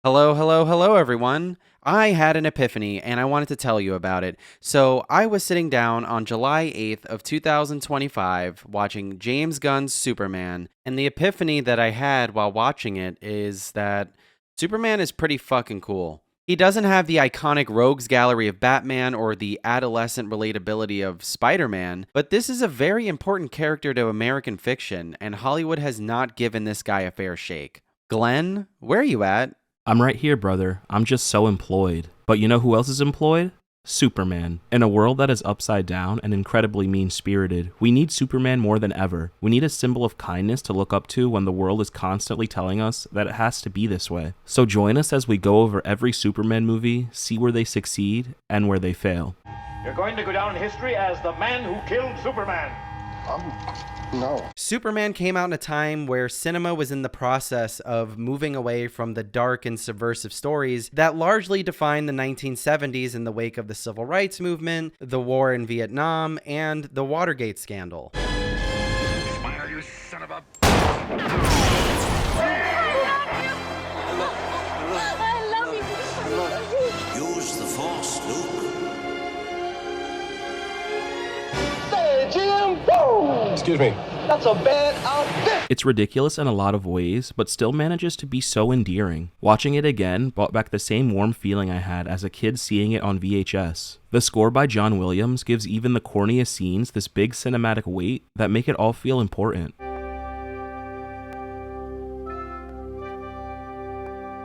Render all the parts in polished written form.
Hello, hello, hello, everyone. I had an epiphany and I wanted to tell you about it. So, I was sitting down on July 8th of 2025 watching James Gunn's Superman, and the epiphany that I had while watching it is that Superman is pretty fucking cool. He doesn't have the iconic rogues gallery of Batman or the adolescent relatability of Spider-Man, but this is a very important character to American fiction, and Hollywood has not given this guy a fair shake. Glenn, where are you at? I'm right here, brother. I'm just so employed. But you know who else is employed? Superman. In a world that is upside down and incredibly mean-spirited, we need Superman more than ever. We need a symbol of kindness to look up to when the world is constantly telling us that it has to be this way. So join us as we go over every Superman movie, see where they succeed and where they fail. You're going to go down in history as the man who killed Superman. No. Superman came out in a time where cinema was in the process of moving away from the dark and subversive stories that largely defined the 1970s in the wake of the Civil Rights Movement, the war in Vietnam, and the Watergate scandal. Smile, you son of a... I love you. Use the Force, Luke. Say, Jim! Boom! Excuse me. That's a bad outfit! It's ridiculous in a lot of ways, but still manages to be so endearing. Watching it again brought back the same warm feeling I had as a kid seeing it on VHS. The score by John Williams gives even the corniest scenes this big cinematic weight that make it all feel important.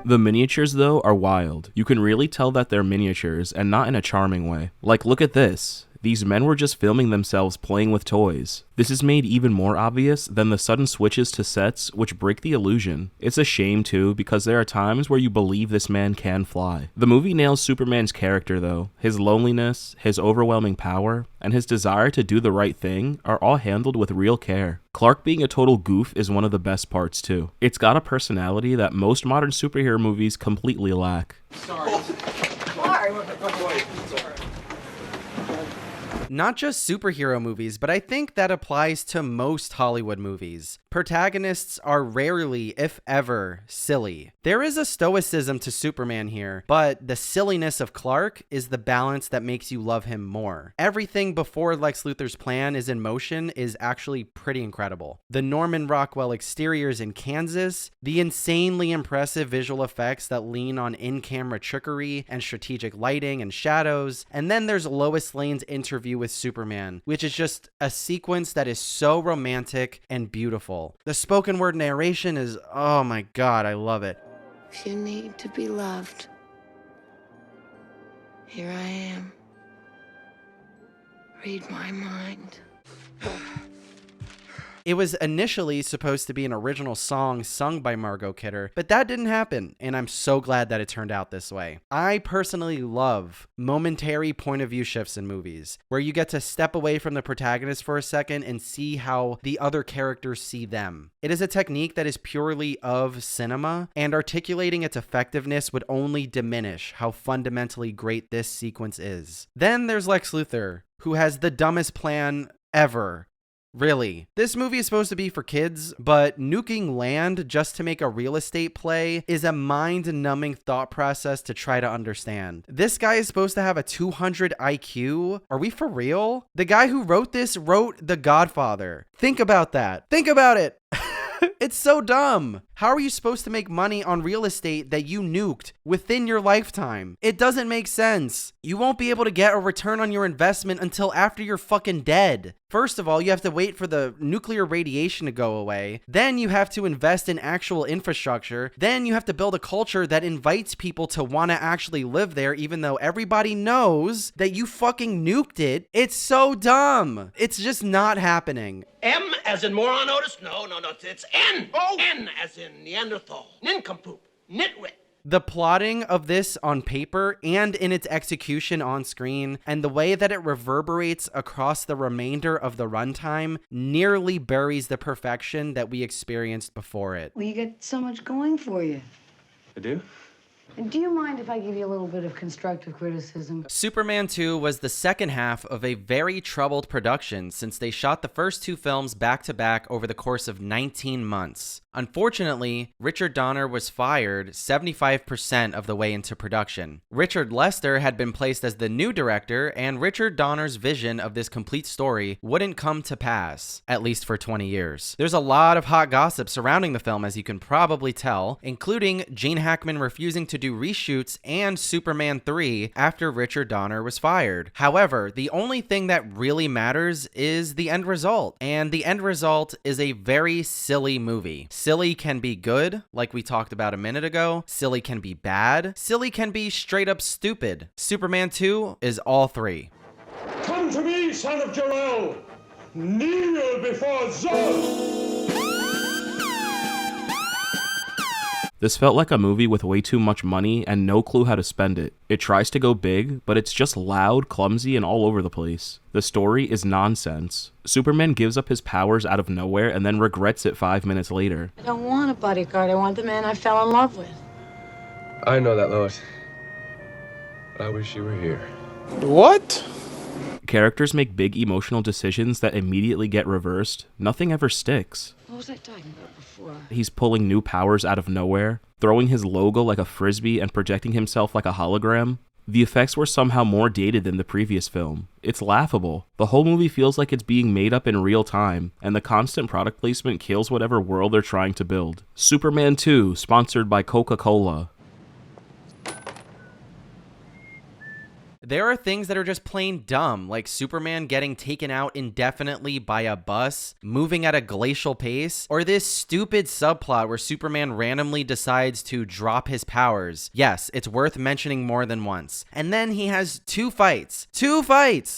The miniatures, though, are wild. You can really tell that they're miniatures, and not in a charming way. Like, look at this. These men were just filming themselves playing with toys. This is made even more obvious than the sudden switches to sets which break the illusion. It's a shame too, because there are times where you believe this man can fly. The movie nails Superman's character though. His loneliness, his overwhelming power, and his desire to do the right thing are all handled with real care. Clark being a total goof is one of the best parts too. It's got a personality that most modern superhero movies completely lack. Not just superhero movies, but I think that applies to most Hollywood movies. Protagonists are rarely, if ever, silly. There is a stoicism to Superman here, but the silliness of Clark is the balance that makes you love him more. Everything before Lex Luthor's plan is in motion is actually pretty incredible. The Norman Rockwell exteriors in Kansas, the insanely impressive visual effects that lean on in-camera trickery and strategic lighting and shadows, and then there's Lois Lane's interview with Superman, which is just a sequence that is so romantic and beautiful. The spoken word narration is, oh my god, I love it. If you need to be loved, here I am. Read my mind. It was initially supposed to be an original song sung by Margot Kidder, but that didn't happen, and I'm so glad that it turned out this way. I personally love momentary point of view shifts in movies, where you get to step away from the protagonist for a second and see how the other characters see them. It is a technique that is purely of cinema, and articulating its effectiveness would only diminish how fundamentally great this sequence is. Then there's Lex Luthor, who has the dumbest plan ever. Really. This movie is supposed to be for kids, but nuking land just to make a real estate play is a mind-numbing thought process to try to understand. This guy is supposed to have a 200 IQ? Are we for real? The guy who wrote this wrote The Godfather. Think about that. Think about it. It's so dumb. How are you supposed to make money on real estate that you nuked within your lifetime? It doesn't make sense. You won't be able to get a return on your investment until after you're fucking dead. First of all, you have to wait for the nuclear radiation to go away. Then you have to invest in actual infrastructure. Then you have to build a culture that invites people to want to actually live there, even though everybody knows that you fucking nuked it. It's so dumb. It's just not happening. M as in moron, Otis? No, it's N. Oh! N as in Neanderthal. Nincompoop. Nitwit. The plotting of this on paper and in its execution on screen, and the way that it reverberates across the remainder of the runtime, nearly buries the perfection that we experienced before it. Well, you get so much going for you. I do? And do you mind if I give you a little bit of constructive criticism? Superman 2 was the second half of a very troubled production since they shot the first two films back to back over the course of 19 months. Unfortunately, Richard Donner was fired 75% of the way into production. Richard Lester had been placed as the new director, and Richard Donner's vision of this complete story wouldn't come to pass, at least for 20 years. There's a lot of hot gossip surrounding the film, as you can probably tell, including Gene Hackman refusing to do reshoots and Superman 3 after Richard Donner was fired. However, the only thing that really matters is the end result, and the end result is a very silly movie. Silly can be good, like we talked about a minute ago. Silly can be bad. Silly can be straight up stupid. Superman 2 is all three. Come to me, son of Jor-El. Kneel before Zod. This felt like a movie with way too much money and no clue how to spend it. It tries to go big, but it's just loud, clumsy, and all over the place. The story is nonsense. Superman gives up his powers out of nowhere and then regrets it 5 minutes later. I don't want a bodyguard. I want the man I fell in love with. I know that, Lois. But I wish you were here. What? Characters make big emotional decisions that immediately get reversed. Nothing ever sticks. What was I talking about before? He's pulling new powers out of nowhere, throwing his logo like a frisbee and projecting himself like a hologram. The effects were somehow more dated than the previous film. It's laughable. The whole movie feels like it's being made up in real time, and the constant product placement kills whatever world they're trying to build. Superman 2, sponsored by Coca-Cola. There are things that are just plain dumb, like Superman getting taken out indefinitely by a bus, moving at a glacial pace, or this stupid subplot where Superman randomly decides to drop his powers. Yes, it's worth mentioning more than once. And then he has two fights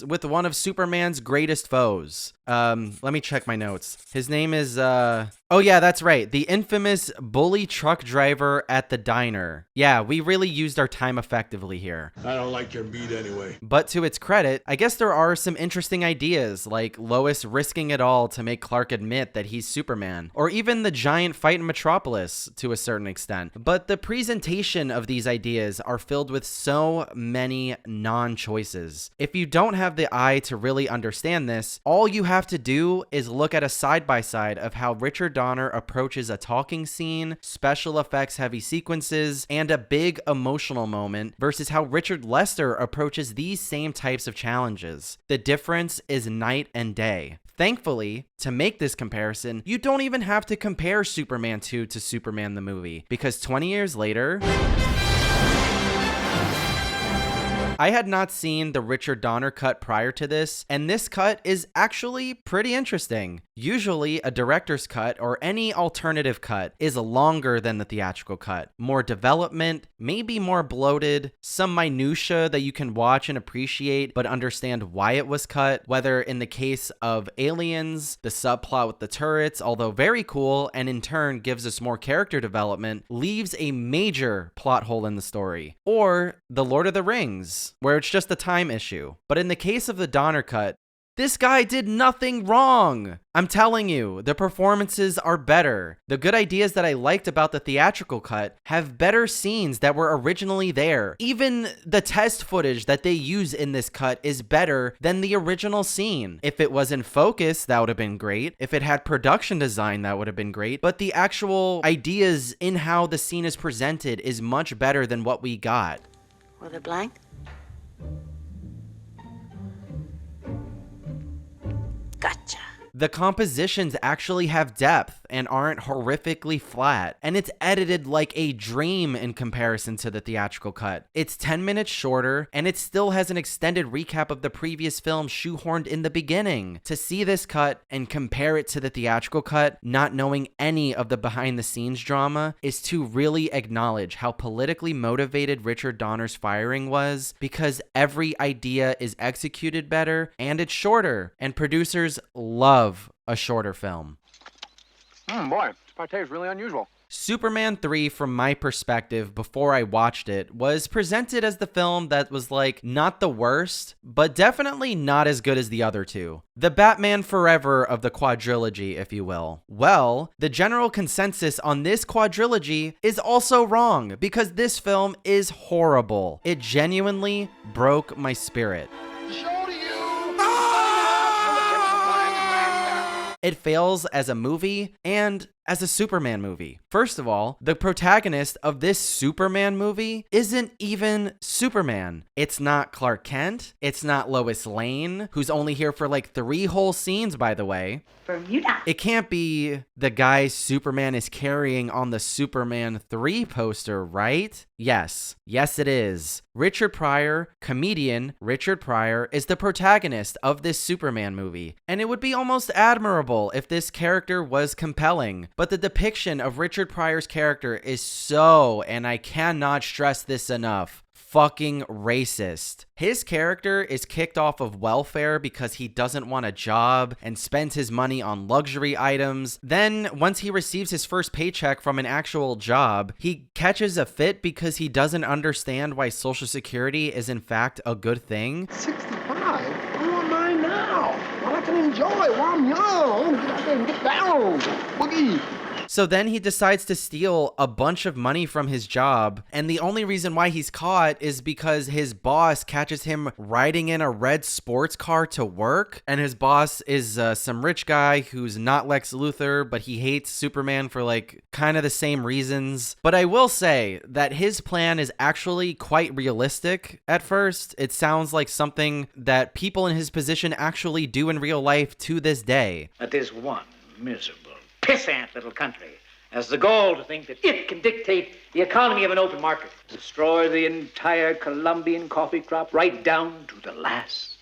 with one of Superman's greatest foes. Let me check my notes. His name is, oh yeah, that's right. The infamous bully truck driver at the diner. Yeah, we really used our time effectively here. I don't like your beat anyway. But to its credit, I guess there are some interesting ideas, like Lois risking it all to make Clark admit that he's Superman, or even the giant fight in Metropolis to a certain extent. But the presentation of these ideas are filled with so many non-choices. If you don't have the eye to really understand this, all you have to do is look at a side-by-side of how Richard Donner approaches a talking scene, special effects heavy sequences, and a big emotional moment versus how Richard Lester approaches these same types of challenges. The difference is night and day. Thankfully, to make this comparison, you don't even have to compare Superman 2 to Superman the movie, because 20 years later, I had not seen the Richard Donner cut prior to this, and this cut is actually pretty interesting. Usually, a director's cut or any alternative cut is longer than the theatrical cut. More development, maybe more bloated, some minutia that you can watch and appreciate but understand why it was cut, whether in the case of Aliens, the subplot with the turrets, although very cool and in turn gives us more character development, leaves a major plot hole in the story. Or The Lord of the Rings, where it's just a time issue. But in the case of the Donner cut, this guy did nothing wrong. I'm telling you, the performances are better. The good ideas that I liked about the theatrical cut have better scenes that were originally there. Even the test footage that they use in this cut is better than the original scene. If it was in focus, that would have been great. If it had production design, that would have been great. But the actual ideas in how the scene is presented is much better than what we got. Were they blank? Gotcha. The compositions actually have depth and aren't horrifically flat, and it's edited like a dream in comparison to the theatrical cut. It's 10 minutes shorter, and it still has an extended recap of the previous film shoehorned in the beginning. To see this cut and compare it to the theatrical cut, not knowing any of the behind-the-scenes drama, is to really acknowledge how politically motivated Richard Donner's firing was, because every idea is executed better, and it's shorter, and producers love a shorter film. Boy, this pate is really unusual. Superman 3, from my perspective, before I watched it, was presented as the film that was like, not the worst, but definitely not as good as the other two. The Batman Forever of the quadrilogy, if you will. Well, the general consensus on this quadrilogy is also wrong, because this film is horrible. It genuinely broke my spirit. It fails as a movie, and as a Superman movie. First of all, the protagonist of this Superman movie isn't even Superman. It's not Clark Kent. It's not Lois Lane, who's only here for like 3 whole scenes, by the way. Bermuda. It can't be the guy Superman is carrying on the Superman 3 poster, right? Yes, it is. Richard Pryor, comedian Richard Pryor, is the protagonist of this Superman movie, and it would be almost admirable if this character was compelling, but the depiction of Richard Pryor's character is so, and I cannot stress this enough, fucking racist. His character is kicked off of welfare because he doesn't want a job and spends his money on luxury items. Then, once he receives his first paycheck from an actual job, he catches a fit because he doesn't understand why Social Security is in fact a good thing. 65? I want mine now. I can enjoy while I'm young. Get out there and get down. Boogie. So then he decides to steal a bunch of money from his job, and the only reason why he's caught is because his boss catches him riding in a red sports car to work, and his boss is some rich guy who's not Lex Luthor, but he hates Superman for like kind of the same reasons. But I will say that his plan is actually quite realistic at first. It sounds like something that people in his position actually do in real life to this day. That is one miserable, pissant little country has the gall to think that it can dictate the economy of an open market. Destroy the entire Colombian coffee crop right down to the last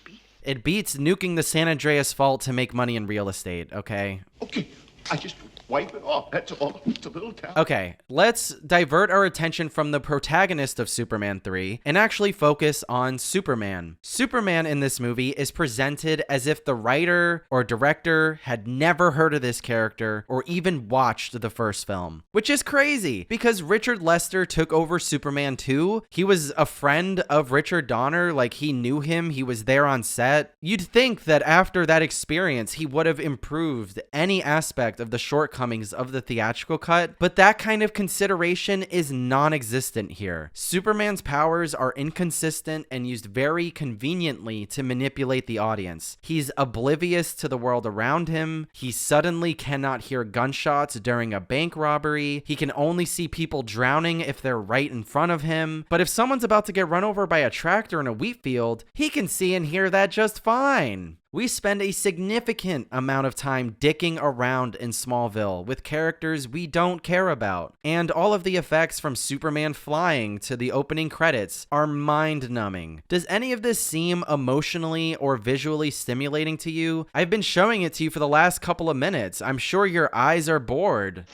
beet. It beats nuking the San Andreas Fault to make money in real estate, okay? Okay, I just wipe it off. That's all. It's a little towel. Okay, let's divert our attention from the protagonist of Superman 3 and actually focus on Superman. Superman in this movie is presented as if the writer or director had never heard of this character or even watched the first film, which is crazy because Richard Lester took over Superman 2. He was a friend of Richard Donner, like he knew him, he was there on set. You'd think that after that experience, he would have improved any aspect of the shortcomings of the theatrical cut, but that kind of consideration is non-existent here. Superman's powers are inconsistent and used very conveniently to manipulate the audience. He's oblivious to the world around him. He suddenly cannot hear gunshots during a bank robbery. He can only see people drowning if they're right in front of him. But if someone's about to get run over by a tractor in a wheat field, he can see and hear that just fine. We spend a significant amount of time dicking around in Smallville with characters we don't care about, and all of the effects from Superman flying to the opening credits are mind-numbing. Does any of this seem emotionally or visually stimulating to you? I've been showing it to you for the last couple of minutes. I'm sure your eyes are bored.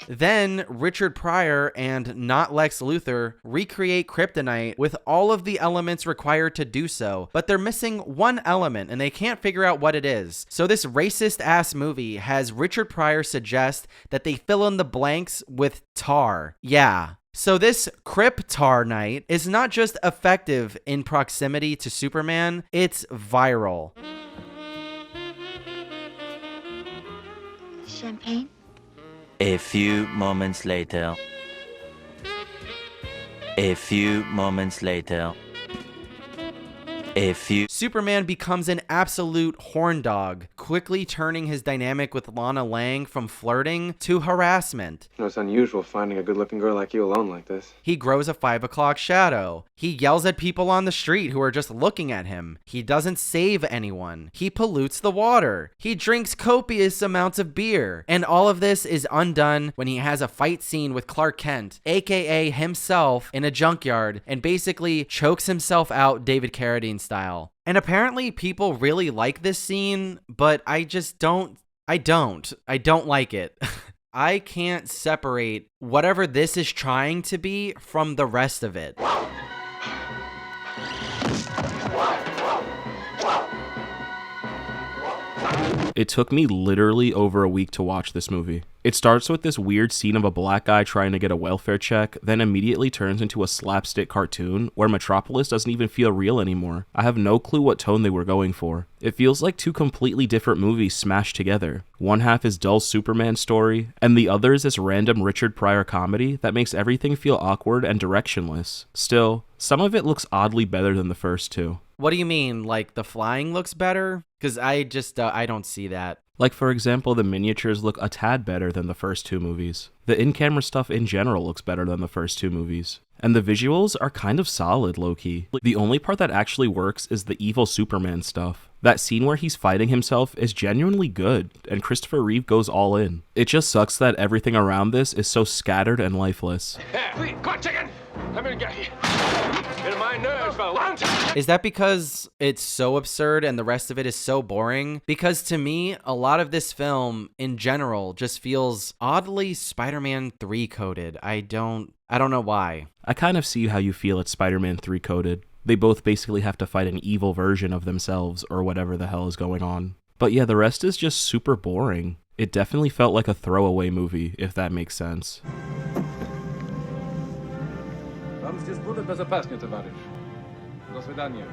Then Richard Pryor and not Lex Luthor recreate Kryptonite with all of the elements required to do so, but they're missing one element and they can't figure out what it is. So this racist ass movie has Richard Pryor suggest that they fill in the blanks with tar. Yeah. So this Kryptonite is not just effective in proximity to Superman, it's viral. Champagne? A few moments later. A few moments later. Superman becomes an absolute horn dog, quickly turning his dynamic with Lana Lang from flirting to harassment. You know, it's unusual finding a good-looking girl like you alone like this. He grows a 5 o'clock shadow. He yells at people on the street who are just looking at him. He doesn't save anyone. He pollutes the water. He drinks copious amounts of beer. And all of this is undone when he has a fight scene with Clark Kent, aka himself, in a junkyard, and basically chokes himself out David Carradine style. And apparently people really like this scene, but I just don't. I don't like it. I can't separate whatever this is trying to be from the rest of it. It took me literally over a week to watch this movie. It starts with this weird scene of a black guy trying to get a welfare check, then immediately turns into a slapstick cartoon where Metropolis doesn't even feel real anymore. I have no clue what tone they were going for. It feels like two completely different movies smashed together. One half is dull Superman story, and the other is this random Richard Pryor comedy that makes everything feel awkward and directionless. Still, some of it looks oddly better than the first two. What do you mean? Like the flying looks better? Because I don't see that. Like, for example, the miniatures look a tad better than the first two movies. The in-camera stuff in general looks better than the first two movies. And the visuals are kind of solid, low-key. The only part that actually works is the evil Superman stuff. That scene where he's fighting himself is genuinely good, and Christopher Reeve goes all in. It just sucks that everything around this is so scattered and lifeless. Hey, please, come on, chicken! I'm gonna get you. Get my nerves, fella. Is that because it's so absurd and the rest of it is so boring? Because to me, a lot of this film in general just feels oddly Spider-Man 3 coded. I don't know why. I kind of see how you feel it's Spider-Man 3 coded. They both basically have to fight an evil version of themselves or whatever the hell is going on. But yeah, the rest is just super boring. It definitely felt like a throwaway movie, if that makes sense. Вам здесь будет безопаснее, товарищ. До свидания.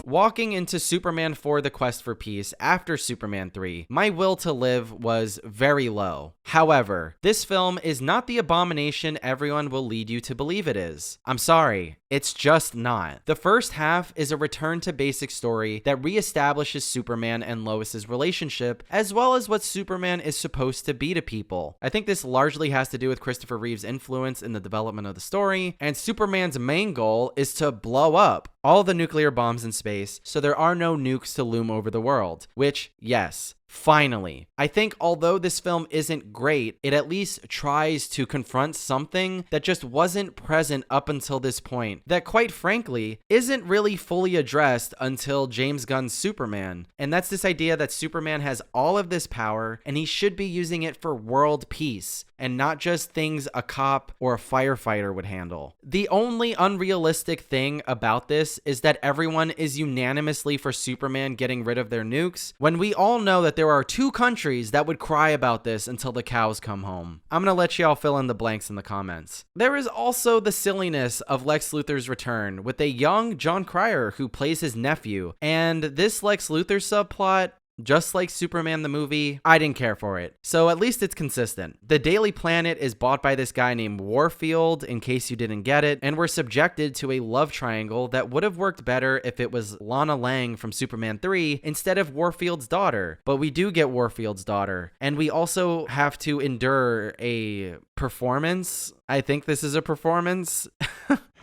Walking into Superman 4: The Quest for Peace after Superman 3, my will to live was very low. However, this film is not the abomination everyone will lead you to believe it is. I'm sorry, it's just not. The first half is a return to basic story that reestablishes Superman and Lois's relationship, as well as what Superman is supposed to be to people. I think this largely has to do with Christopher Reeve's influence in the development of the story, and Superman's main goal is to blow up all the nuclear bombs in space so there are no nukes to loom over the world, which, yes, finally. I think although this film isn't great, it at least tries to confront something that just wasn't present up until this point, that quite frankly isn't really fully addressed until James Gunn's Superman. And that's this idea that Superman has all of this power and he should be using it for world peace and not just things a cop or a firefighter would handle. The only unrealistic thing about this is that everyone is unanimously for Superman getting rid of their nukes, when we all know that there are two countries that would cry about this until the cows come home. I'm gonna let y'all fill in the blanks in the comments. There is also the silliness of Lex Luthor's return with a young John Cryer who plays his nephew, and this Lex Luthor subplot, just like Superman the movie, I didn't care for it. So at least it's consistent. The Daily Planet is bought by this guy named Warfield, in case you didn't get it, and we're subjected to a love triangle that would have worked better if it was Lana Lang from Superman 3 instead of Warfield's daughter. But we do get Warfield's daughter, and we also have to endure a performance. I think this is a performance.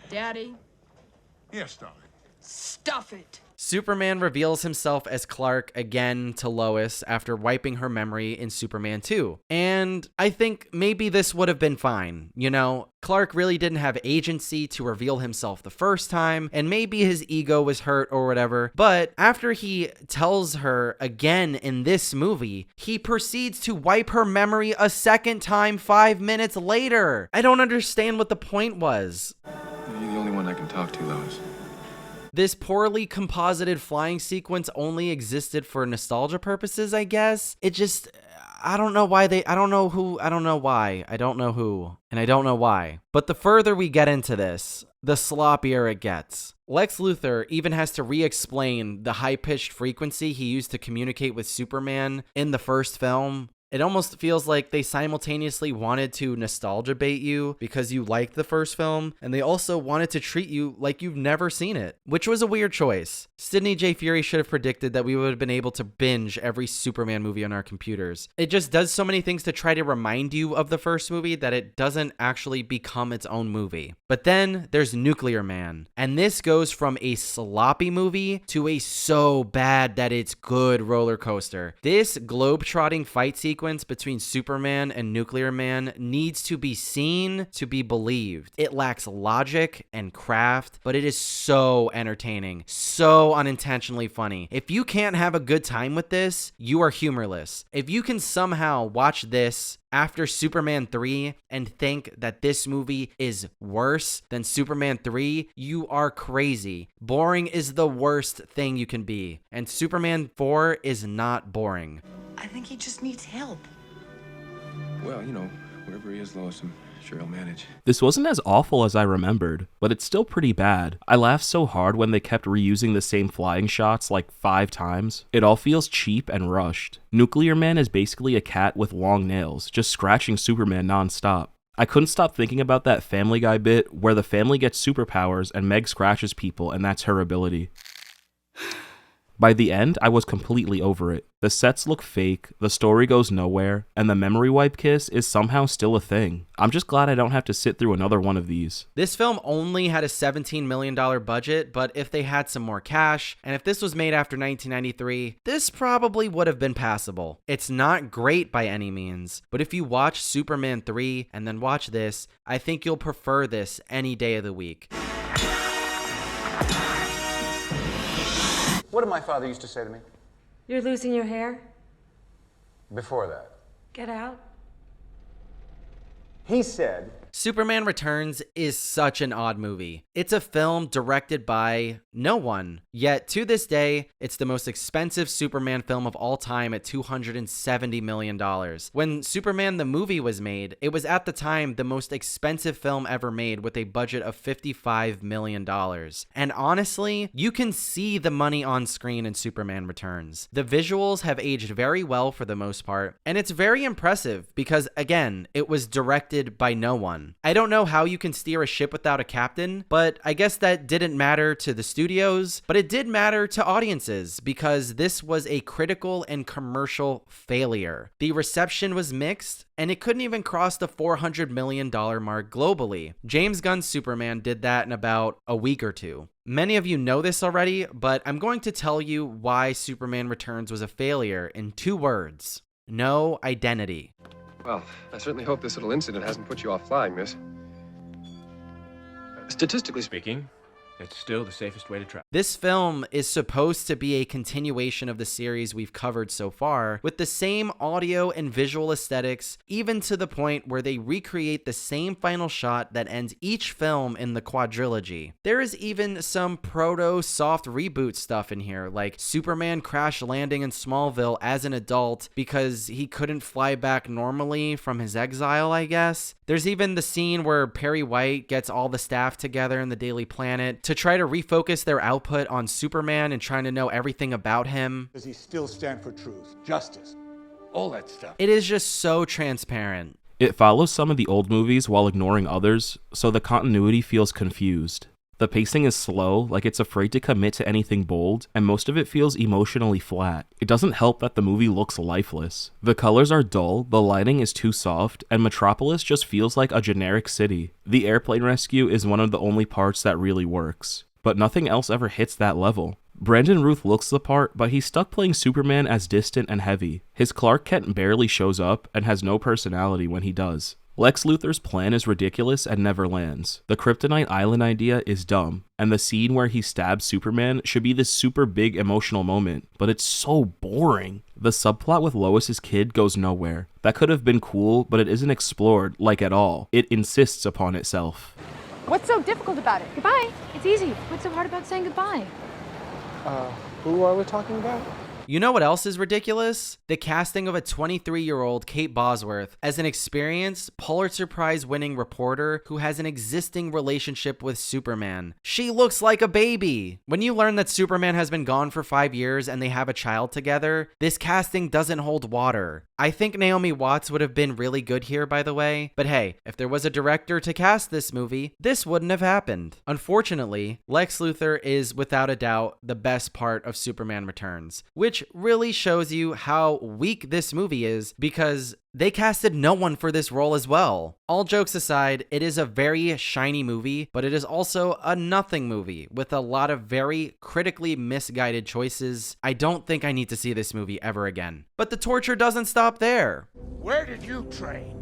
Daddy? Yes, darling. Stuff it. Superman reveals himself as Clark again to Lois after wiping her memory in Superman 2. And I think maybe this would have been fine. You know, Clark really didn't have agency to reveal himself the first time, and maybe his ego was hurt or whatever. But after he tells her again in this movie, he proceeds to wipe her memory a second time 5 minutes later. I don't understand what the point was. You're the only one I can talk to, Lois. This poorly composited flying sequence only existed for nostalgia purposes, I guess. It just, I don't know why I don't know who, I don't know why, I don't know who, and I don't know why. But the further we get into this, the sloppier it gets. Lex Luthor even has to re-explain the high-pitched frequency he used to communicate with Superman in the first film. It almost feels like they simultaneously wanted to nostalgia bait you because you liked the first film, and they also wanted to treat you like you've never seen it, which was a weird choice. Sidney J. Furie should have predicted that we would have been able to binge every Superman movie on our computers. It just does so many things to try to remind you of the first movie that it doesn't actually become its own movie. But then there's Nuclear Man, and this goes from a sloppy movie to a so bad that it's good roller coaster. This globe-trotting fight sequence between Superman and Nuclear Man needs to be seen to be believed. It lacks logic and craft, but it is so entertaining, so unintentionally funny. If you can't have a good time with this, you are humorless. If you can somehow watch this after Superman 3 and think that this movie is worse than Superman 3, you are crazy. Boring is the worst thing you can be, and Superman 4 is not boring. I think he just needs help. Well, you know, wherever he is, Lois, I'm sure he'll manage. This wasn't as awful as I remembered, but it's still pretty bad. I laughed so hard when they kept reusing the same flying shots like 5 times. It all feels cheap and rushed. Nuclear Man is basically a cat with long nails, just scratching Superman nonstop. I couldn't stop thinking about that Family Guy bit where the family gets superpowers and Meg scratches people and that's her ability. By the end, I was completely over it. The sets look fake, the story goes nowhere, and the memory wipe kiss is somehow still a thing. I'm just glad I don't have to sit through another one of these. This film only had a $17 million budget, but if they had some more cash, and if this was made after 1993, this probably would have been passable. It's not great by any means, but if you watch Superman 3 and then watch this, I think you'll prefer this any day of the week. What did my father used to say to me? You're losing your hair? Before that. Get out. He said, Superman Returns is such an odd movie. It's a film directed by no one, yet to this day, it's the most expensive Superman film of all time at $270 million. When Superman the movie was made, it was at the time the most expensive film ever made with a budget of $55 million. And honestly, you can see the money on screen in Superman Returns. The visuals have aged very well for the most part, and it's very impressive because, again, it was directed by no one. I don't know how you can steer a ship without a captain, but I guess that didn't matter to the studios, but it did matter to audiences because this was a critical and commercial failure. The reception was mixed, and it couldn't even cross the $400 million mark globally. James Gunn's Superman did that in about a week or two. Many of you know this already, but I'm going to tell you why Superman Returns was a failure in 2 words. No identity. Well, I certainly hope this little incident hasn't put you off flying, miss. Statistically speaking, it's still the safest way to travel. This film is supposed to be a continuation of the series we've covered so far, with the same audio and visual aesthetics, even to the point where they recreate the same final shot that ends each film in the quadrilogy. There is even some proto-soft reboot stuff in here, like Superman crash landing in Smallville as an adult because he couldn't fly back normally from his exile, I guess. There's even the scene where Perry White gets all the staff together in the Daily Planet to try to refocus their output on Superman and trying to know everything about him. Does he still stand for truth, justice, all that stuff? It is just so transparent. It follows some of the old movies while ignoring others, so the continuity feels confused. The pacing is slow, like it's afraid to commit to anything bold, and most of it feels emotionally flat. It doesn't help that the movie looks lifeless. The colors are dull, the lighting is too soft, and Metropolis just feels like a generic city. The airplane rescue is one of the only parts that really works, but nothing else ever hits that level. Brandon Routh looks the part, but he's stuck playing Superman as distant and heavy. His Clark Kent barely shows up and has no personality when he does. Lex Luthor's plan is ridiculous and never lands. The Kryptonite Island idea is dumb, and the scene where he stabs Superman should be this super big emotional moment, but it's so boring. The subplot with Lois's kid goes nowhere. That could have been cool, but it isn't explored, like at all. It insists upon itself. What's so difficult about it? Goodbye. It's easy. What's so hard about saying goodbye? Who are we talking about? You know what else is ridiculous? The casting of a 23-year-old Kate Bosworth as an experienced Pulitzer Prize winning reporter who has an existing relationship with Superman. She looks like a baby. When you learn that Superman has been gone for 5 years and they have a child together, this casting doesn't hold water. I think Naomi Watts would have been really good here, by the way, but hey, if there was a director to cast this movie, this wouldn't have happened. Unfortunately, Lex Luthor is without a doubt the best part of Superman Returns, which really shows you how weak this movie is because they casted no one for this role as well. All jokes aside, it is a very shiny movie, but it is also a nothing movie with a lot of very critically misguided choices. I don't think I need to see this movie ever again. But the torture doesn't stop there. Where did you train?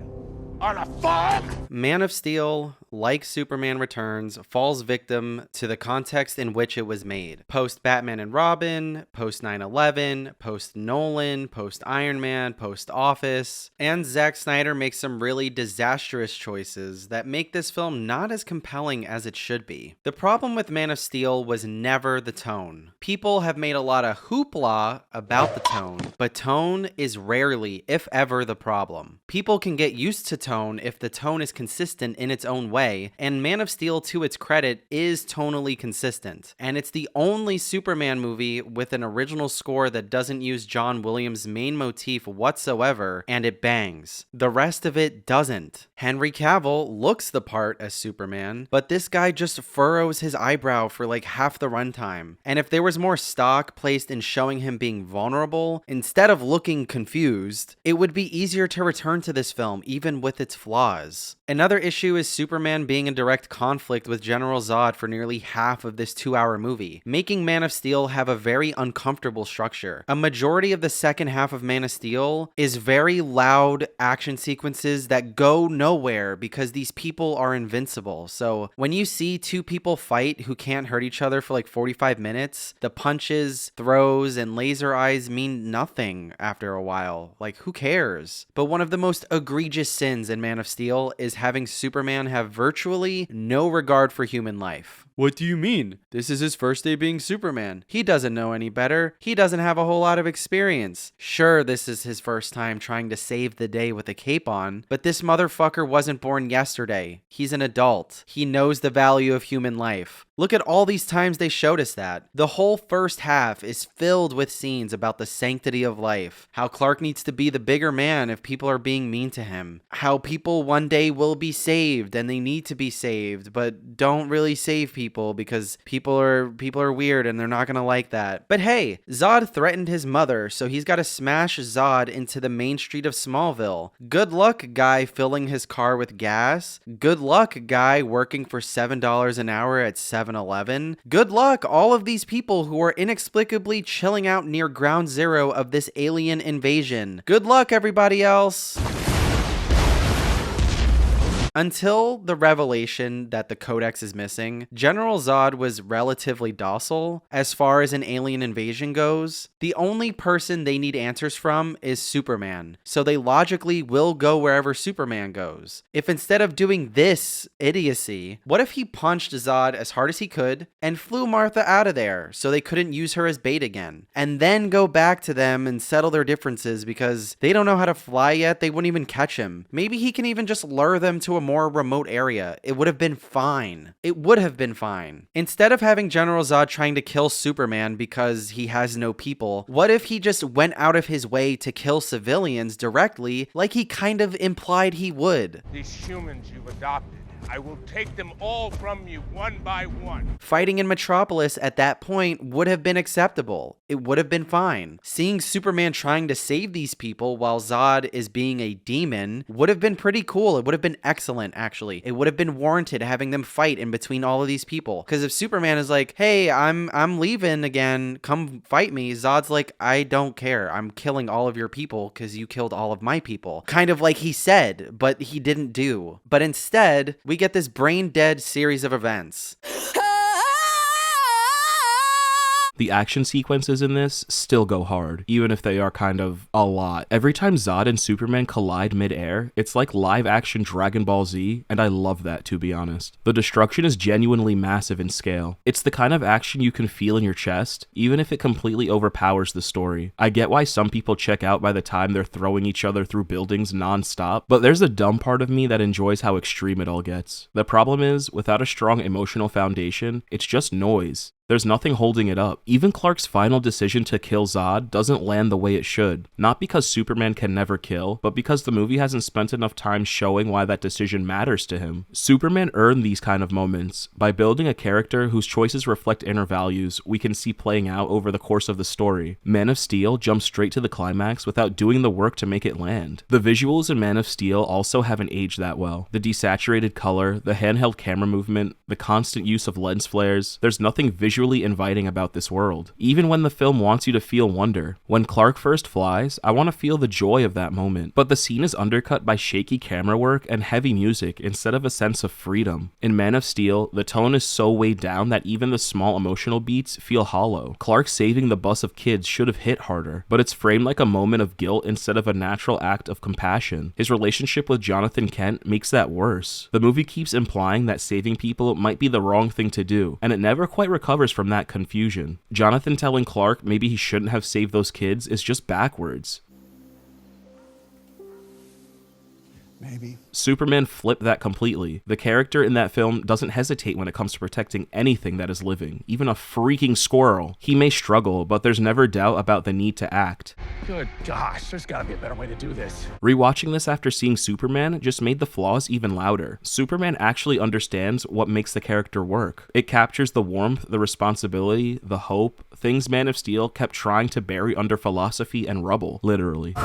On a farm? Man of Steel, like Superman Returns, falls victim to the context in which it was made. Post Batman and Robin, post 9/11, post Nolan, post Iron Man, post Office, and Zack Snyder makes some really disastrous choices that make this film not as compelling as it should be. The problem with Man of Steel was never the tone. People have made a lot of hoopla about the tone, but tone is rarely, if ever, the problem. People can get used to tone if the tone is consistent in its own way. way, and Man of Steel, to its credit, is tonally consistent. And it's the only Superman movie with an original score that doesn't use John Williams' main motif whatsoever, and it bangs. The rest of it doesn't. Henry Cavill looks the part as Superman, but this guy just furrows his eyebrow for like half the runtime. And if there was more stock placed in showing him being vulnerable, instead of looking confused, it would be easier to return to this film, even with its flaws. Another issue is Superman being in direct conflict with General Zod for nearly half of this 2-hour movie, making Man of Steel have a very uncomfortable structure. A majority of the second half of Man of Steel is very loud action sequences that go nowhere because these people are invincible. So when you see two people fight who can't hurt each other for like 45 minutes, the punches, throws, and laser eyes mean nothing after a while. Like, who cares? But one of the most egregious sins in Man of Steel is having Superman have virtually no regard for human life. What do you mean? This is his first day being Superman. He doesn't know any better. He doesn't have a whole lot of experience. Sure, this is his first time trying to save the day with a cape on, but this motherfucker wasn't born yesterday. He's an adult. He knows the value of human life. Look at all these times they showed us that. The whole first half is filled with scenes about the sanctity of life, how Clark needs to be the bigger man if people are being mean to him, how people one day will be saved and they need to be saved, but don't really save people because people are weird and they're not gonna like that. But hey, Zod threatened his mother, so he's gotta smash Zod into the main street of Smallville. Good luck, guy filling his car with gas. Good luck, guy working for $7 an hour at 7-Eleven. Good luck, all of these people who are inexplicably chilling out near ground zero of this alien invasion. Good luck, everybody else. Until the revelation that the Codex is missing, General Zod was relatively docile as far as an alien invasion goes. The only person they need answers from is Superman, so they logically will go wherever Superman goes. If instead of doing this idiocy, what if he punched Zod as hard as he could and flew Martha out of there so they couldn't use her as bait again, and then go back to them and settle their differences because they don't know how to fly yet, they wouldn't even catch him. Maybe he can even just lure them to a more remote area. It would have been fine. It would have been fine. Instead of having General Zod trying to kill Superman because he has no people, what if he just went out of his way to kill civilians directly like he kind of implied he would? These humans you've adopted, I will take them all from you one by one. Fighting in Metropolis at that point would have been acceptable. It would have been fine. Seeing Superman trying to save these people while Zod is being a demon would have been pretty cool. It would have been excellent, actually. It would have been warranted having them fight in between all of these people. Because if Superman is like, hey, I'm leaving again, come fight me, Zod's like, I don't care. I'm killing all of your people because you killed all of my people. Kind of like he said, but he didn't do. But instead, we get this brain dead series of events. The action sequences in this still go hard, even if they are kind of a lot. Every time Zod and Superman collide mid-air, it's like live-action Dragon Ball Z, and I love that, to be honest. The destruction is genuinely massive in scale. It's the kind of action you can feel in your chest, even if it completely overpowers the story. I get why some people check out by the time they're throwing each other through buildings non-stop, but there's a dumb part of me that enjoys how extreme it all gets. The problem is, without a strong emotional foundation, it's just noise. There's nothing holding it up. Even Clark's final decision to kill Zod doesn't land the way it should. Not because Superman can never kill, but because the movie hasn't spent enough time showing why that decision matters to him. Superman earned these kind of moments by building a character whose choices reflect inner values we can see playing out over the course of the story. Man of Steel jumps straight to the climax without doing the work to make it land. The visuals in Man of Steel also haven't aged that well. The desaturated color, the handheld camera movement, the constant use of lens flares, there's nothing visually inviting about this world. Even when the film wants you to feel wonder. When Clark first flies, I want to feel the joy of that moment, but the scene is undercut by shaky camera work and heavy music instead of a sense of freedom. In Man of Steel, the tone is so weighed down that even the small emotional beats feel hollow. Clark saving the bus of kids should have hit harder, but it's framed like a moment of guilt instead of a natural act of compassion. His relationship with Jonathan Kent makes that worse. The movie keeps implying that saving people might be the wrong thing to do, and it never quite recovers from that confusion. Jonathan telling Clark maybe he shouldn't have saved those kids is just backwards. maybe. Superman flipped that completely. The character in that film doesn't hesitate when it comes to protecting anything that is living, even a freaking squirrel. He may struggle, but there's never doubt about the need to act. Good gosh, there's gotta be a better way to do this. Rewatching this after seeing Superman just made the flaws even louder. Superman actually understands what makes the character work. It captures the warmth, the responsibility, the hope, things Man of Steel kept trying to bury under philosophy and rubble, literally.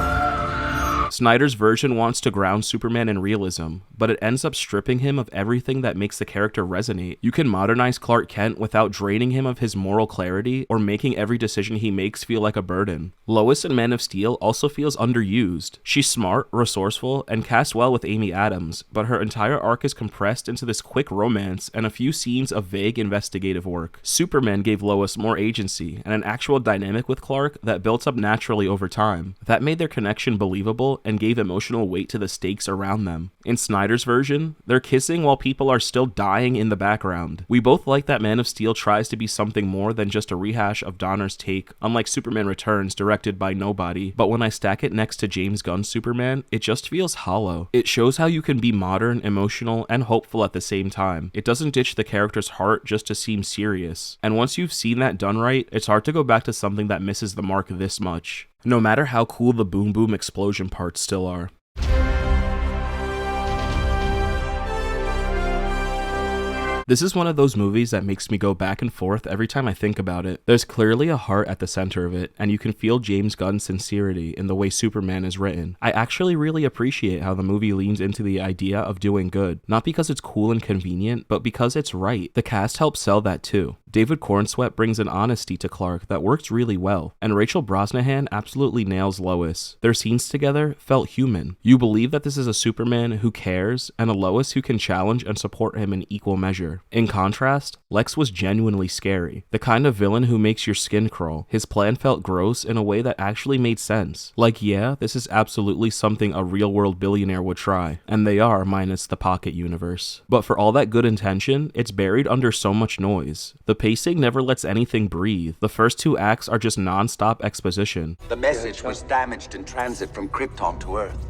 Snyder's version wants to ground Superman in realism, but it ends up stripping him of everything that makes the character resonate. You can modernize Clark Kent without draining him of his moral clarity or making every decision he makes feel like a burden. Lois in Man of Steel also feels underused. She's smart, resourceful, and cast well with Amy Adams, but her entire arc is compressed into this quick romance and a few scenes of vague investigative work. Superman gave Lois more agency and an actual dynamic with Clark that built up naturally over time. That made their connection believable and gave emotional weight to the stakes around them. In Snyder's version, they're kissing while people are still dying in the background. We both like that Man of Steel tries to be something more than just a rehash of Donner's take, unlike Superman Returns, directed by nobody, but when I stack it next to James Gunn's Superman, it just feels hollow. It shows how you can be modern, emotional, and hopeful at the same time. It doesn't ditch the character's heart just to seem serious. And once you've seen that done right, it's hard to go back to something that misses the mark this much. No matter how cool the boom boom explosion parts still are. This is one of those movies that makes me go back and forth every time I think about it. There's clearly a heart at the center of it, and you can feel James Gunn's sincerity in the way Superman is written. I actually really appreciate how the movie leans into the idea of doing good, not because it's cool and convenient, but because it's right. The cast helps sell that too. David Cornsweet brings an honesty to Clark that works really well, and Rachel Brosnahan absolutely nails Lois. Their scenes together felt human. You believe that this is a Superman who cares, and a Lois who can challenge and support him in equal measure. In contrast, Lex was genuinely scary. The kind of villain who makes your skin crawl. His plan felt gross in a way that actually made sense. Like, yeah, this is absolutely something a real-world billionaire would try, and they are, minus the pocket universe. But for all that good intention, it's buried under so much noise. The pacing never lets anything breathe. The first two acts are just non-stop exposition. The message was damaged in transit from Krypton to Earth.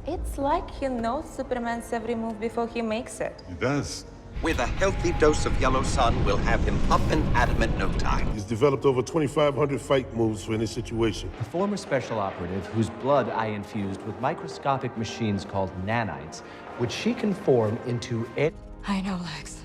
It's like he knows Superman's every move before he makes it. He does. With a healthy dose of yellow sun, we'll have him up and at him in no time. He's developed over 2,500 fight moves for any situation. A former special operative whose blood I infused with microscopic machines called nanites, which she can form into it. I know, Lex.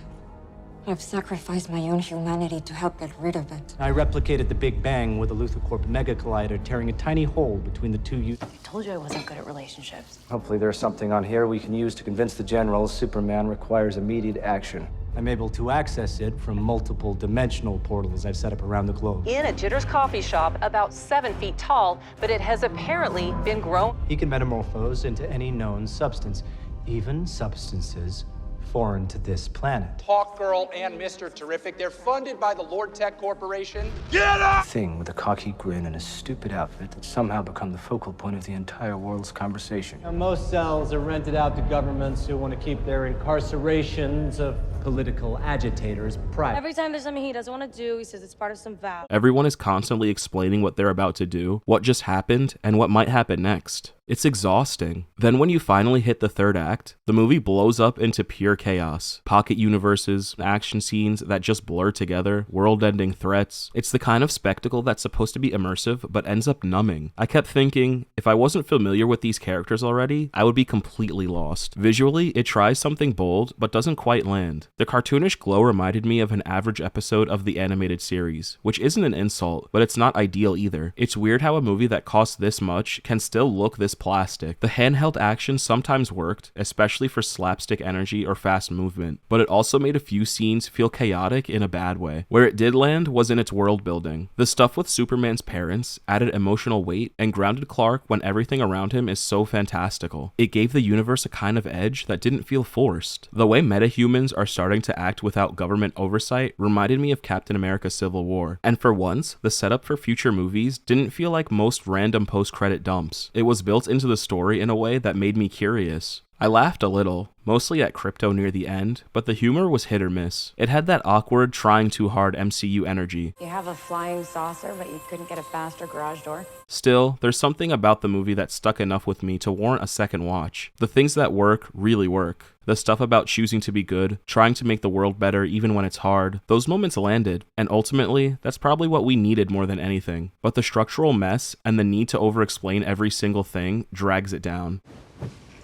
I've sacrificed my own humanity to help get rid of it. I replicated the Big Bang with a Luthor-Corp mega collider, tearing a tiny hole between the two I told you I wasn't good at relationships. Hopefully there's something on here we can use to convince the generals Superman requires immediate action. I'm able to access it from multiple dimensional portals I've set up around the globe. In a Jitter's coffee shop, about 7 feet tall, but it has apparently been grown. He can metamorphose into any known substance, even substances foreign to this planet. Hawkgirl and Mr. Terrific, they're funded by the Lord Tech Corporation. Get up! Thing with a cocky grin and a stupid outfit that's somehow become the focal point of the entire world's conversation. Now, most cells are rented out to governments who want to keep their incarcerations of political agitators private. Every time there's something he doesn't want to do, he says it's part of some vow. Everyone is constantly explaining what they're about to do, what just happened, and what might happen next. It's exhausting. Then when you finally hit the third act, the movie blows up into pure chaos. Pocket universes, action scenes that just blur together, world-ending threats. It's the kind of spectacle that's supposed to be immersive, but ends up numbing. I kept thinking, if I wasn't familiar with these characters already, I would be completely lost. Visually, it tries something bold, but doesn't quite land. The cartoonish glow reminded me of an average episode of the animated series, which isn't an insult, but it's not ideal either. It's weird how a movie that costs this much can still look this plastic. The handheld action sometimes worked, especially for slapstick energy or fast movement, but it also made a few scenes feel chaotic in a bad way. Where it did land was in its world building. The stuff with Superman's parents added emotional weight and grounded Clark when everything around him is so fantastical. It gave the universe a kind of edge that didn't feel forced. The way metahumans are starting to act without government oversight reminded me of Captain America Civil War, and for once, the setup for future movies didn't feel like most random post-credit dumps. It was built into the story in a way that made me curious. I laughed a little, mostly at Crypto near the end, but the humor was hit or miss. It had that awkward, trying too hard MCU energy. You have a flying saucer, but you couldn't get a faster garage door? Still, there's something about the movie that stuck enough with me to warrant a second watch. The things that work really work. The stuff about choosing to be good, trying to make the world better even when it's hard, those moments landed, and ultimately, that's probably what we needed more than anything. But the structural mess and the need to over-explain every single thing drags it down.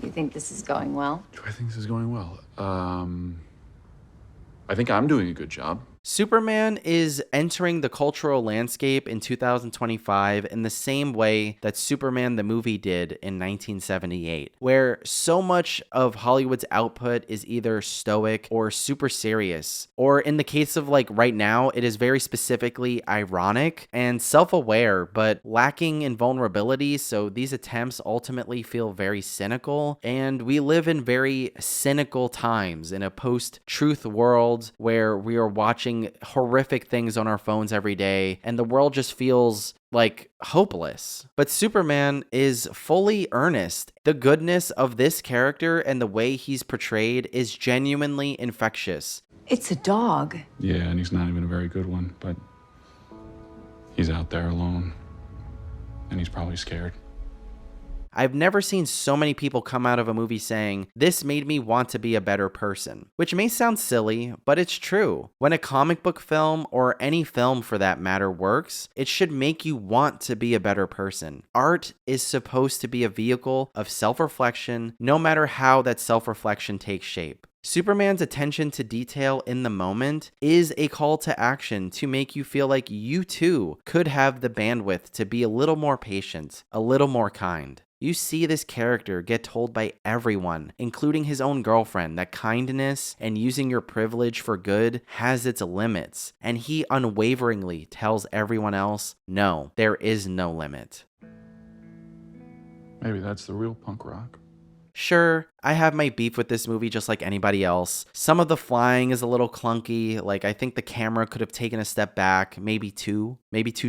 You think this is going well? Do I think this is going well? I think I'm doing a good job. Superman is entering the cultural landscape in 2025 in the same way that Superman the movie did in 1978, where so much of Hollywood's output is either stoic or super serious, or in the case of like right now, it is very specifically ironic and self-aware, but lacking in vulnerability, so these attempts ultimately feel very cynical, and we live in very cynical times in a post-truth world where we are watching horrific things on our phones every day, and the world just feels like hopeless. But Superman is fully earnest. The goodness of this character and the way he's portrayed is genuinely infectious. It's a dog. Yeah, and he's not even a very good one, but he's out there alone, and he's probably scared. I've never seen so many people come out of a movie saying, "This made me want to be a better person," which may sound silly, but it's true. When a comic book film, or any film for that matter, works, it should make you want to be a better person. Art is supposed to be a vehicle of self-reflection, no matter how that self-reflection takes shape. Superman's attention to detail in the moment is a call to action to make you feel like you too could have the bandwidth to be a little more patient, a little more kind. You see this character get told by everyone, including his own girlfriend, that kindness and using your privilege for good has its limits, and he unwaveringly tells everyone else, no, there is no limit. Maybe that's the real punk rock. Sure, I have my beef with this movie just like anybody else. Some of the flying is a little clunky, like I think the camera could have taken a step back, maybe two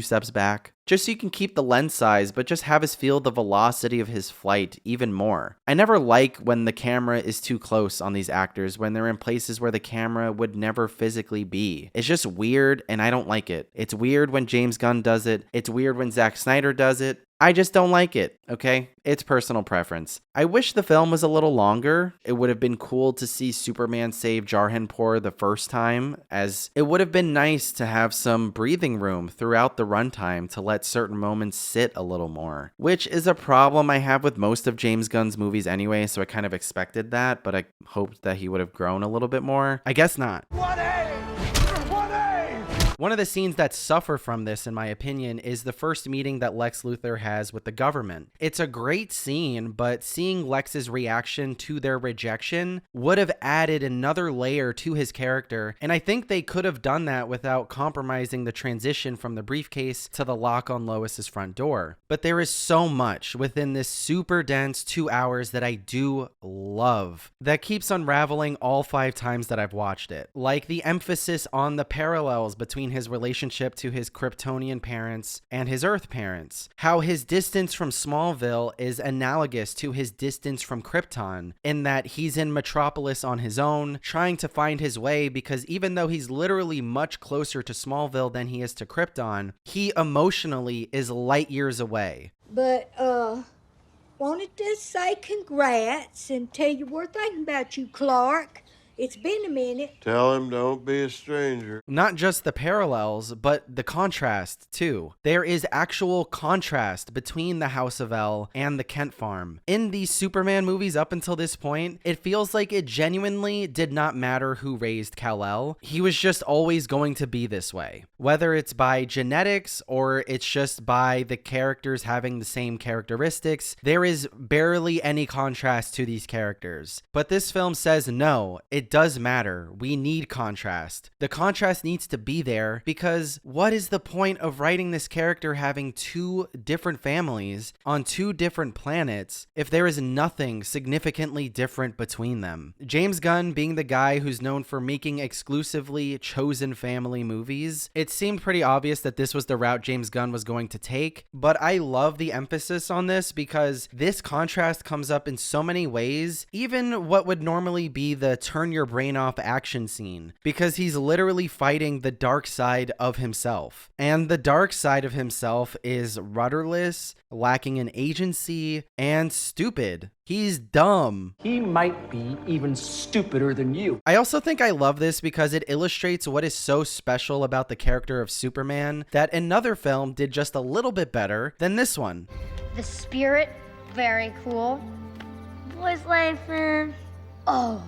steps back. Just so you can keep the lens size, but just have us feel the velocity of his flight even more. I never like when the camera is too close on these actors, when they're in places where the camera would never physically be. It's just weird, and I don't like it. It's weird when James Gunn does it. It's weird when Zack Snyder does it. I just don't like it, okay? It's personal preference. I wish the film was a little longer. It would have been cool to see Superman save Jarhanpur the first time, as it would have been nice to have some breathing room throughout the runtime to let certain moments sit a little more, which is a problem I have with most of James Gunn's movies anyway, so I kind of expected that, but I hoped that he would have grown a little bit more. I guess not. One of the scenes that suffer from this, in my opinion, is the first meeting that Lex Luthor has with the government. It's a great scene, but seeing Lex's reaction to their rejection would have added another layer to his character, and I think they could have done that without compromising the transition from the briefcase to the lock on Lois's front door. But there is so much within this super dense 2 hours that I do love, that keeps unraveling all 5 times that I've watched it. Like the emphasis on the parallels between his relationship to his Kryptonian parents and his Earth parents. How his distance from Smallville is analogous to his distance from Krypton, in that he's in Metropolis on his own, trying to find his way, because even though he's literally much closer to Smallville than he is to Krypton, he emotionally is light years away. But, wanted to say congrats and tell you we're thinking about you, Clark. It's been a minute. Tell him don't be a stranger. Not just the parallels, but the contrast, too. There is actual contrast between the House of L and the Kent farm. In these Superman movies up until this point, it feels like it genuinely did not matter who raised Kal-El. He was just always going to be this way. Whether it's by genetics or it's just by the characters having the same characteristics, there is barely any contrast to these characters. But this film says no, it it does matter. We need contrast. The contrast needs to be there because what is the point of writing this character having two different families on two different planets if there is nothing significantly different between them? James Gunn being the guy who's known for making exclusively chosen family movies, it seemed pretty obvious that this was the route James Gunn was going to take, but I love the emphasis on this because this contrast comes up in so many ways, even what would normally be the turn your brain off action scene, because he's literally fighting the dark side of himself. And the dark side of himself is rudderless, lacking in agency, and stupid. He's dumb. He might be even stupider than you. I also think I love this because it illustrates what is so special about the character of Superman that another film did just a little bit better than this one. The spirit, very cool. Voice life, oh,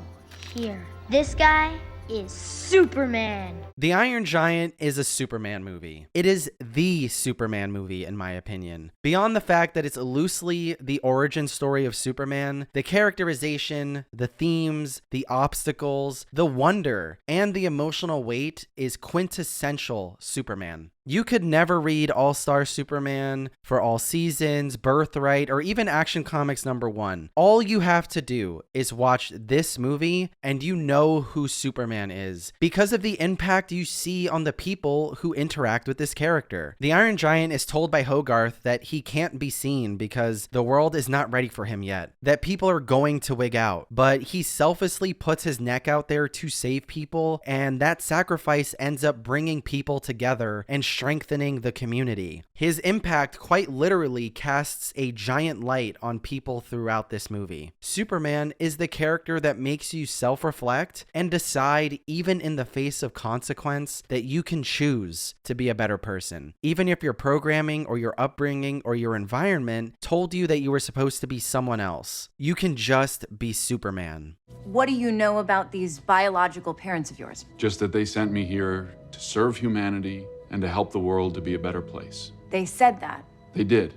here. This guy is Superman. The Iron Giant is a Superman movie. It is the Superman movie, in my opinion. Beyond the fact that it's loosely the origin story of Superman, the characterization, the themes, the obstacles, the wonder, and the emotional weight is quintessential Superman. You could never read All-Star Superman, For All Seasons, Birthright, or even Action Comics #1. All you have to do is watch this movie and you know who Superman is because of the impact you see on the people who interact with this character. The Iron Giant is told by Hogarth that he can't be seen because the world is not ready for him yet, that people are going to wig out, but he selflessly puts his neck out there to save people, and that sacrifice ends up bringing people together and strengthening the community. His impact quite literally casts a giant light on people throughout this movie. Superman is the character that makes you self-reflect and decide, even in the face of consequence, that you can choose to be a better person. Even if your programming or your upbringing or your environment told you that you were supposed to be someone else, you can just be Superman. What do you know about these biological parents of yours? Just that they sent me here to serve humanity and to help the world to be a better place. They said that. They did.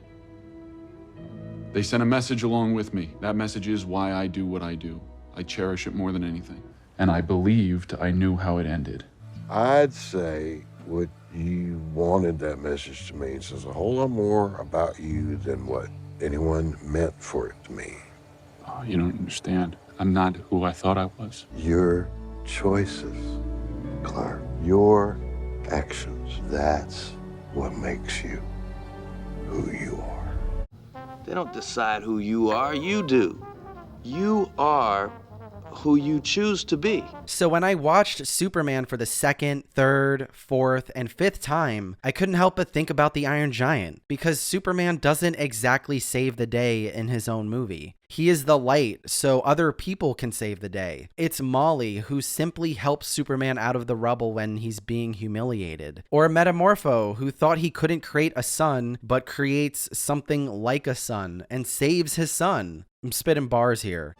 They sent a message along with me. That message is why I do what I do. I cherish it more than anything. And I believed I knew how it ended. I'd say what you wanted that message to mean says a whole lot more about you than what anyone meant for it to mean. Oh, you don't understand. I'm not who I thought I was. Your choices, Clark. Your actions. That's what makes you who you are. They don't decide who you are, you do. You are who you choose to be. So when I watched Superman for the second, third, fourth, and fifth time, I couldn't help but think about the Iron Giant, because Superman doesn't exactly save the day in his own movie. He is the light so other people can save the day. It's Molly who simply helps Superman out of the rubble when he's being humiliated. Or Metamorpho who thought he couldn't create a sun but creates something like a sun and saves his son. I'm spitting bars here.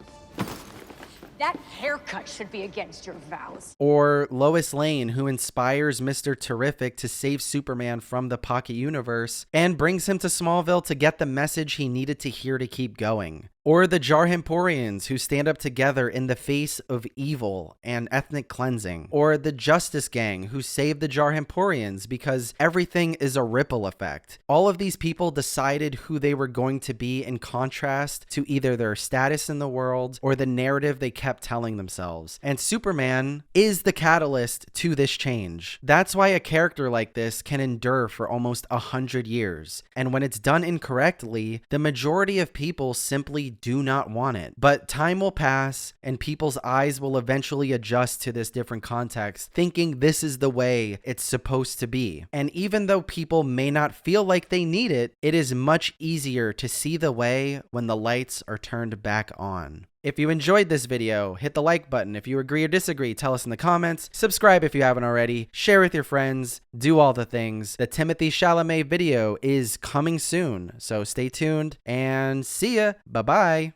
That haircut should be against your vows. Or Lois Lane, who inspires Mr. Terrific to save Superman from the Pocket Universe and brings him to Smallville to get the message he needed to hear to keep going. Or the Jarhemporians, who stand up together in the face of evil and ethnic cleansing. Or the Justice Gang, who save the Jarhemporians because everything is a ripple effect. All of these people decided who they were going to be in contrast to either their status in the world or the narrative they kept telling themselves. And Superman is the catalyst to this change. That's why a character like this can endure for almost 100 years. And when it's done incorrectly, the majority of people simply do not want it. But time will pass and people's eyes will eventually adjust to this different context, thinking this is the way it's supposed to be. And even though people may not feel like they need it, it is much easier to see the way when the lights are turned back on. If you enjoyed this video, hit the like button. If you agree or disagree, tell us in the comments. Subscribe if you haven't already. Share with your friends. Do all the things. The Timothée Chalamet video is coming soon, so stay tuned and see ya. Bye-bye.